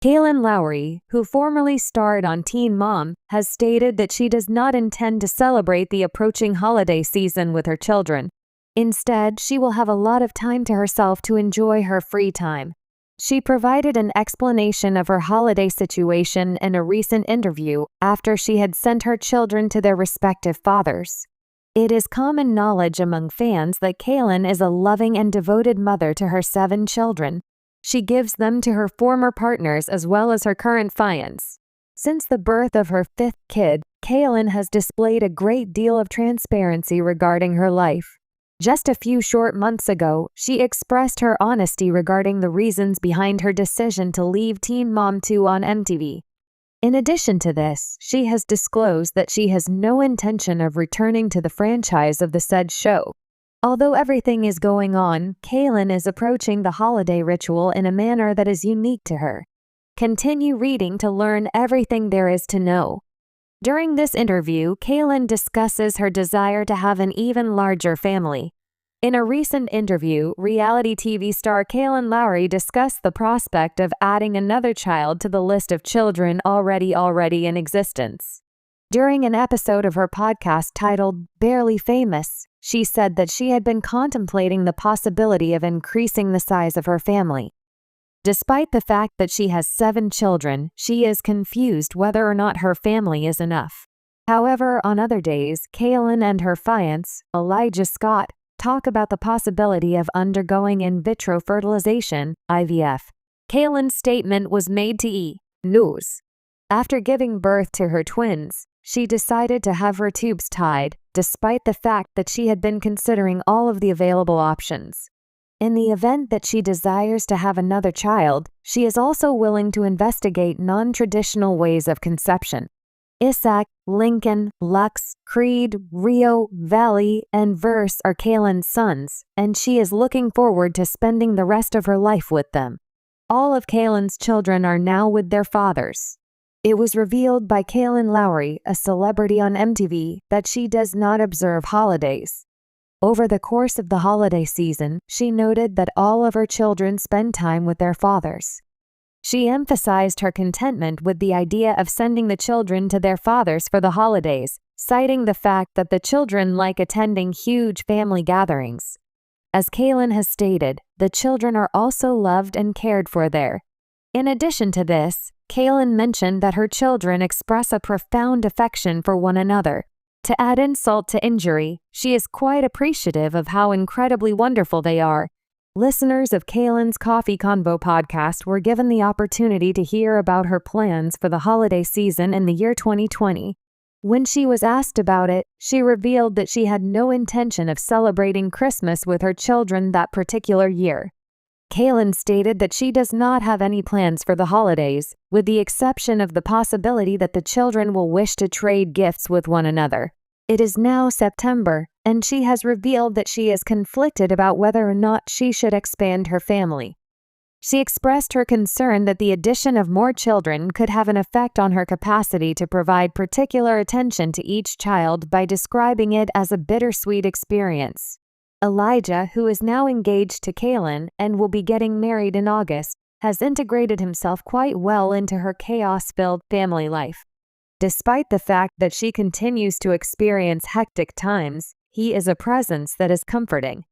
Kailyn Lowry, who formerly starred on Teen Mom, has stated that she does not intend to celebrate the approaching holiday season with her children. Instead, she will have a lot of time to herself to enjoy her free time. She provided an explanation of her holiday situation in a recent interview after she had sent her children to their respective fathers. It is common knowledge among fans that Kailyn is a loving and devoted mother to her 7 children. She gives them to her former partners as well as her current fiancé. Since the birth of her 5th kid, Kailyn has displayed a great deal of transparency regarding her life. Just a few short months ago, she expressed her honesty regarding the reasons behind her decision to leave Teen Mom 2 on MTV. In addition to this, she has disclosed that she has no intention of returning to the franchise of the said show. Although everything is going on, Kailyn is approaching the holiday ritual in a manner that is unique to her. Continue reading to learn everything there is to know. During this interview, Kailyn discusses her desire to have an even larger family. In a recent interview, reality TV star Kailyn Lowry discussed the prospect of adding another child to the list of children already in existence. During an episode of her podcast titled Barely Famous, she said that she had been contemplating the possibility of increasing the size of her family. Despite the fact that she has 7 children, she is confused whether or not her family is enough. However, on other days, Kailyn and her fiancé, Elijah Scott, talk about the possibility of undergoing in vitro fertilization, IVF. Kailyn's statement was made to E! News. After giving birth to her twins, she decided to have her tubes tied, despite the fact that she had been considering all of the available options. In the event that she desires to have another child, she is also willing to investigate non-traditional ways of conception. Isaac, Lincoln, Lux, Creed, Rio, Valley, and Verse are Kailyn's sons, and she is looking forward to spending the rest of her life with them. All of Kailyn's children are now with their fathers. It was revealed by Kailyn Lowry, a celebrity on MTV, that she does not observe holidays. Over the course of the holiday season, she noted that all of her children spend time with their fathers. She emphasized her contentment with the idea of sending the children to their fathers for the holidays, citing the fact that the children like attending huge family gatherings. As Kailyn has stated, the children are also loved and cared for there. In addition to this, Kailyn mentioned that her children express a profound affection for one another. To add insult to injury, she is quite appreciative of how incredibly wonderful they are. Listeners of Kailyn's Coffee Convo podcast were given the opportunity to hear about her plans for the holiday season in the year 2020. When she was asked about it, she revealed that she had no intention of celebrating Christmas with her children that particular year. Kailyn stated that she does not have any plans for the holidays, with the exception of the possibility that the children will wish to trade gifts with one another. It is now September, and she has revealed that she is conflicted about whether or not she should expand her family. She expressed her concern that the addition of more children could have an effect on her capacity to provide particular attention to each child by describing it as a bittersweet experience. Elijah, who is now engaged to Kailyn and will be getting married in August, has integrated himself quite well into her chaos-filled family life. Despite the fact that she continues to experience hectic times, he is a presence that is comforting.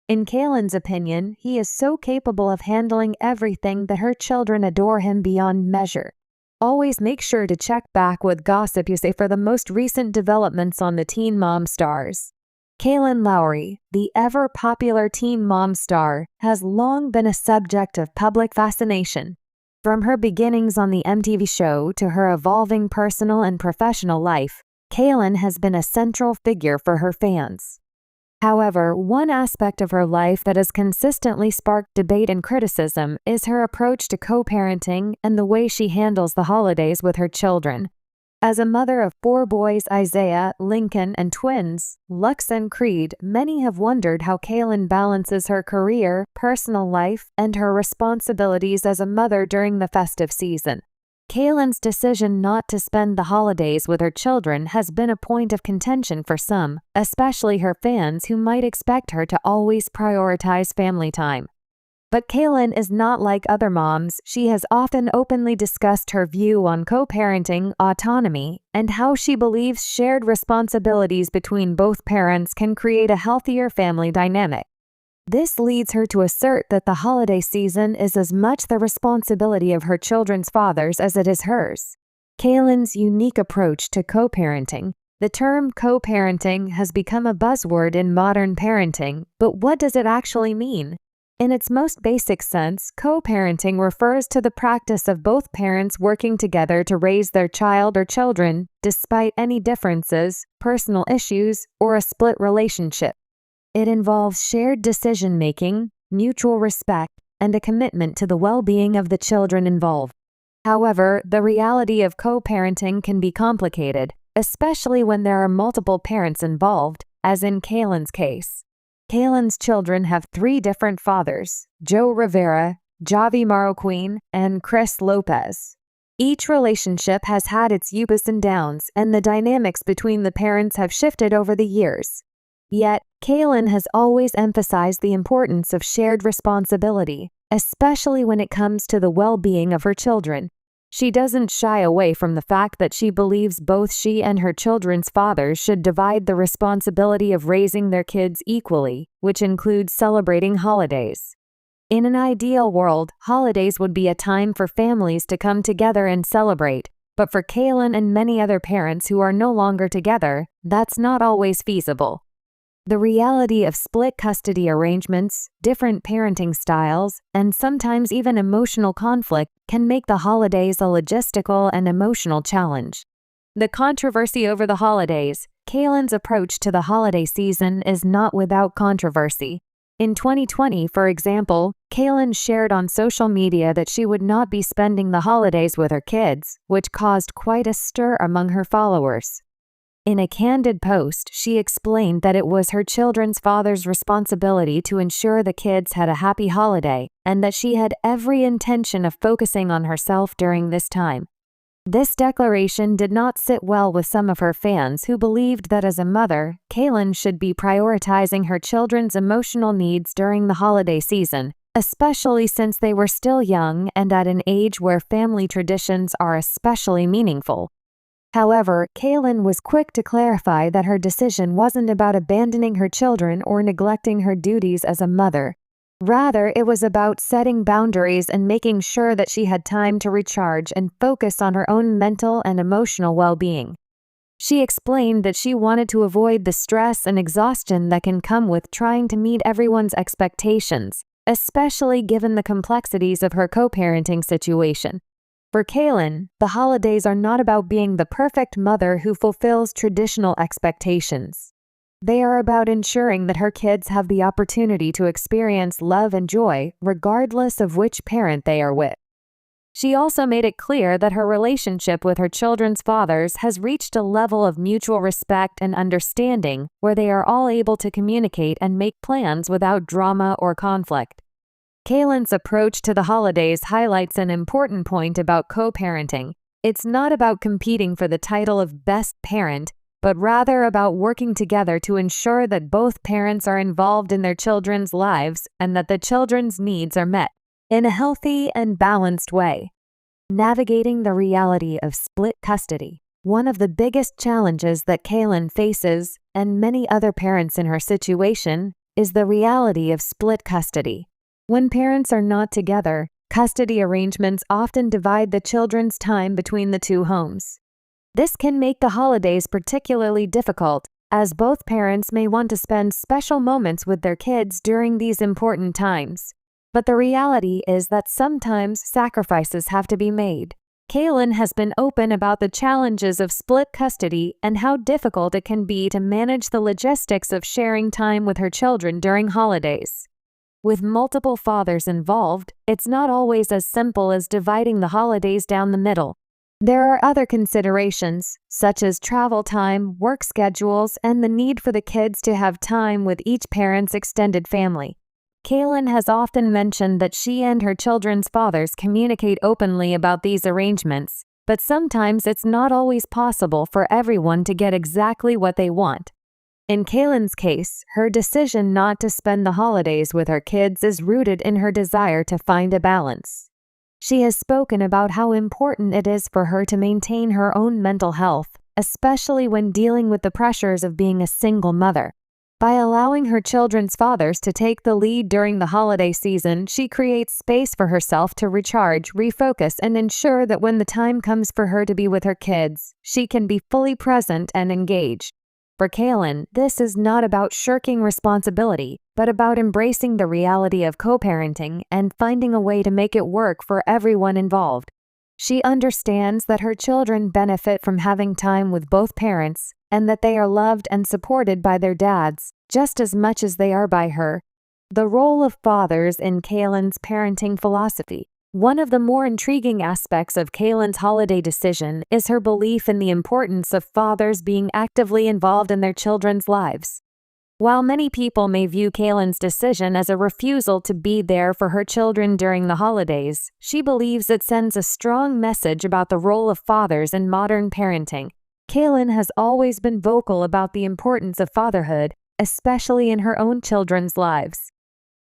In Kailyn's opinion, he is so capable of handling everything that her children adore him beyond measure. Always make sure to check back with Gossip USA for the most recent developments on the Teen Mom stars. Kailyn Lowry, the ever-popular Teen Mom star, has long been a subject of public fascination. From her beginnings on the MTV show to her evolving personal and professional life, Kailyn has been a central figure for her fans. However, one aspect of her life that has consistently sparked debate and criticism is her approach to co-parenting and the way she handles the holidays with her children. As a mother of 4 boys, Isaiah, Lincoln, and twins, Lux and Creed, many have wondered how Kailyn balances her career, personal life, and her responsibilities as a mother during the festive season. Kailyn's decision not to spend the holidays with her children has been a point of contention for some, especially her fans who might expect her to always prioritize family time. But Kailyn is not like other moms. She has often openly discussed her view on co-parenting, autonomy, and how she believes shared responsibilities between both parents can create a healthier family dynamic. This leads her to assert that the holiday season is as much the responsibility of her children's fathers as it is hers. Kailyn's unique approach to co-parenting. The term co-parenting has become a buzzword in modern parenting, but what does it actually mean? In its most basic sense, co-parenting refers to the practice of both parents working together to raise their child or children, despite any differences, personal issues, or a split relationship. It involves shared decision-making, mutual respect, and a commitment to the well-being of the children involved. However, the reality of co-parenting can be complicated, especially when there are multiple parents involved, as in Kailyn's case. Kailyn's children have 3 different fathers: Joe Rivera, Javi Marroquin, and Chris Lopez. Each relationship has had its ups and downs, and the dynamics between the parents have shifted over the years. Yet, Kailyn has always emphasized the importance of shared responsibility, especially when it comes to the well-being of her children. She doesn't shy away from the fact that she believes both she and her children's fathers should divide the responsibility of raising their kids equally, which includes celebrating holidays. In an ideal world, holidays would be a time for families to come together and celebrate, but for Kailyn and many other parents who are no longer together, that's not always feasible. The reality of split custody arrangements, different parenting styles, and sometimes even emotional conflict can make the holidays a logistical and emotional challenge. The controversy over the holidays. Kailyn's approach to the holiday season is not without controversy. In 2020, for example, Kailyn shared on social media that she would not be spending the holidays with her kids, which caused quite a stir among her followers. In a candid post, she explained that it was her children's father's responsibility to ensure the kids had a happy holiday, and that she had every intention of focusing on herself during this time. This declaration did not sit well with some of her fans who believed that as a mother, Kailyn should be prioritizing her children's emotional needs during the holiday season, especially since they were still young and at an age where family traditions are especially meaningful. However, Kailyn was quick to clarify that her decision wasn't about abandoning her children or neglecting her duties as a mother. Rather, it was about setting boundaries and making sure that she had time to recharge and focus on her own mental and emotional well-being. She explained that she wanted to avoid the stress and exhaustion that can come with trying to meet everyone's expectations, especially given the complexities of her co-parenting situation. For Kailyn, the holidays are not about being the perfect mother who fulfills traditional expectations. They are about ensuring that her kids have the opportunity to experience love and joy, regardless of which parent they are with. She also made it clear that her relationship with her children's fathers has reached a level of mutual respect and understanding where they are all able to communicate and make plans without drama or conflict. Kailyn's approach to the holidays highlights an important point about co-parenting. It's not about competing for the title of best parent, but rather about working together to ensure that both parents are involved in their children's lives and that the children's needs are met in a healthy and balanced way. Navigating the reality of split custody. One of the biggest challenges that Kailyn faces, and many other parents in her situation, is the reality of split custody. When parents are not together, custody arrangements often divide the children's time between the 2 homes. This can make the holidays particularly difficult, as both parents may want to spend special moments with their kids during these important times. But the reality is that sometimes sacrifices have to be made. Kailyn has been open about the challenges of split custody and how difficult it can be to manage the logistics of sharing time with her children during holidays. With multiple fathers involved, it's not always as simple as dividing the holidays down the middle. There are other considerations, such as travel time, work schedules, and the need for the kids to have time with each parent's extended family. Kailyn has often mentioned that she and her children's fathers communicate openly about these arrangements, but sometimes it's not always possible for everyone to get exactly what they want. In Kailyn's case, her decision not to spend the holidays with her kids is rooted in her desire to find a balance. She has spoken about how important it is for her to maintain her own mental health, especially when dealing with the pressures of being a single mother. By allowing her children's fathers to take the lead during the holiday season, she creates space for herself to recharge, refocus, and ensure that when the time comes for her to be with her kids, she can be fully present and engaged. For Kailyn, this is not about shirking responsibility, but about embracing the reality of co-parenting and finding a way to make it work for everyone involved. She understands that her children benefit from having time with both parents and that they are loved and supported by their dads just as much as they are by her. The role of fathers in Kailyn's parenting philosophy. One of the more intriguing aspects of Kailyn's holiday decision is her belief in the importance of fathers being actively involved in their children's lives. While many people may view Kailyn's decision as a refusal to be there for her children during the holidays, she believes it sends a strong message about the role of fathers in modern parenting. Kailyn has always been vocal about the importance of fatherhood, especially in her own children's lives.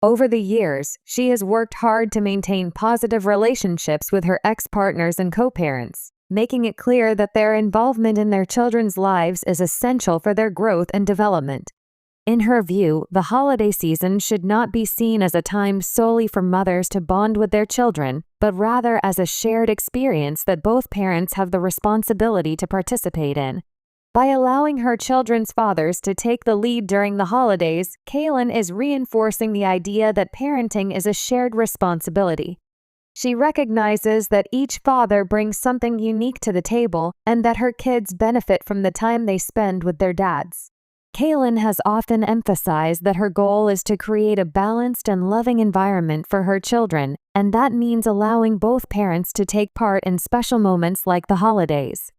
Over the years, she has worked hard to maintain positive relationships with her ex-partners and co-parents, making it clear that their involvement in their children's lives is essential for their growth and development. In her view, the holiday season should not be seen as a time solely for mothers to bond with their children, but rather as a shared experience that both parents have the responsibility to participate in. By allowing her children's fathers to take the lead during the holidays, Kailyn is reinforcing the idea that parenting is a shared responsibility. She recognizes that each father brings something unique to the table and that her kids benefit from the time they spend with their dads. Kailyn has often emphasized that her goal is to create a balanced and loving environment for her children, and that means allowing both parents to take part in special moments like the holidays.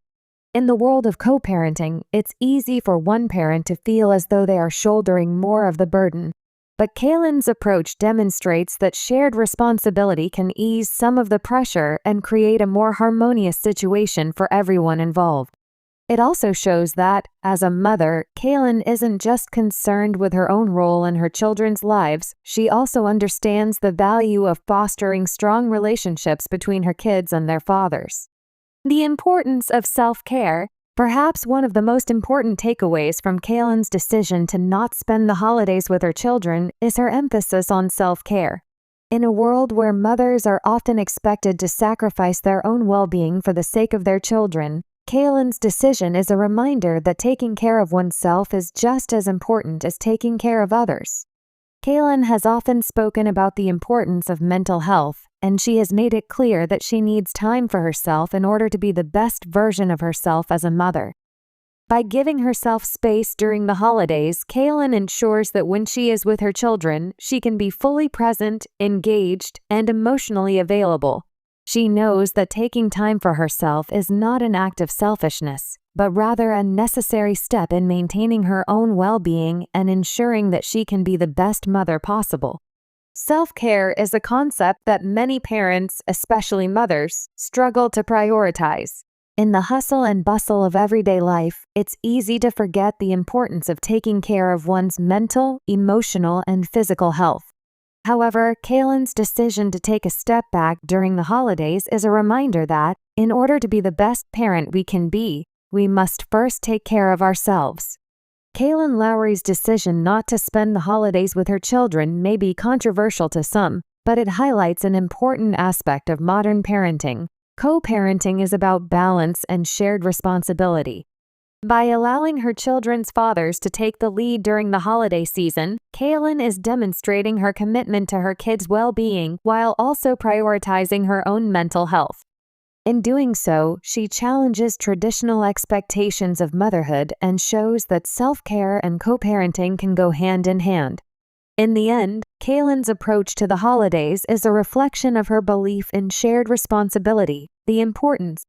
In the world of co-parenting, it's easy for one parent to feel as though they are shouldering more of the burden. But Kailyn's approach demonstrates that shared responsibility can ease some of the pressure and create a more harmonious situation for everyone involved. It also shows that, as a mother, Kailyn isn't just concerned with her own role in her children's lives, she also understands the value of fostering strong relationships between her kids and their fathers. The importance of self-care. Perhaps one of the most important takeaways from Kailyn's decision to not spend the holidays with her children is her emphasis on self-care. In a world where mothers are often expected to sacrifice their own well-being for the sake of their children, Kailyn's decision is a reminder that taking care of oneself is just as important as taking care of others. Kailyn has often spoken about the importance of mental health, and she has made it clear that she needs time for herself in order to be the best version of herself as a mother. By giving herself space during the holidays, Kailyn ensures that when she is with her children, she can be fully present, engaged, and emotionally available. She knows that taking time for herself is not an act of selfishness, but rather a necessary step in maintaining her own well-being and ensuring that she can be the best mother possible. Self-care is a concept that many parents, especially mothers, struggle to prioritize. In the hustle and bustle of everyday life, it's easy to forget the importance of taking care of one's mental, emotional, and physical health. However, Kailyn's decision to take a step back during the holidays is a reminder that, in order to be the best parent we can be, we must first take care of ourselves. Kailyn Lowry's decision not to spend the holidays with her children may be controversial to some, but it highlights an important aspect of modern parenting. Co-parenting is about balance and shared responsibility. By allowing her children's fathers to take the lead during the holiday season, Kailyn is demonstrating her commitment to her kids' well-being while also prioritizing her own mental health. In doing so, she challenges traditional expectations of motherhood and shows that self-care and co-parenting can go hand in hand. In the end, Kailyn's approach to the holidays is a reflection of her belief in shared responsibility, the importance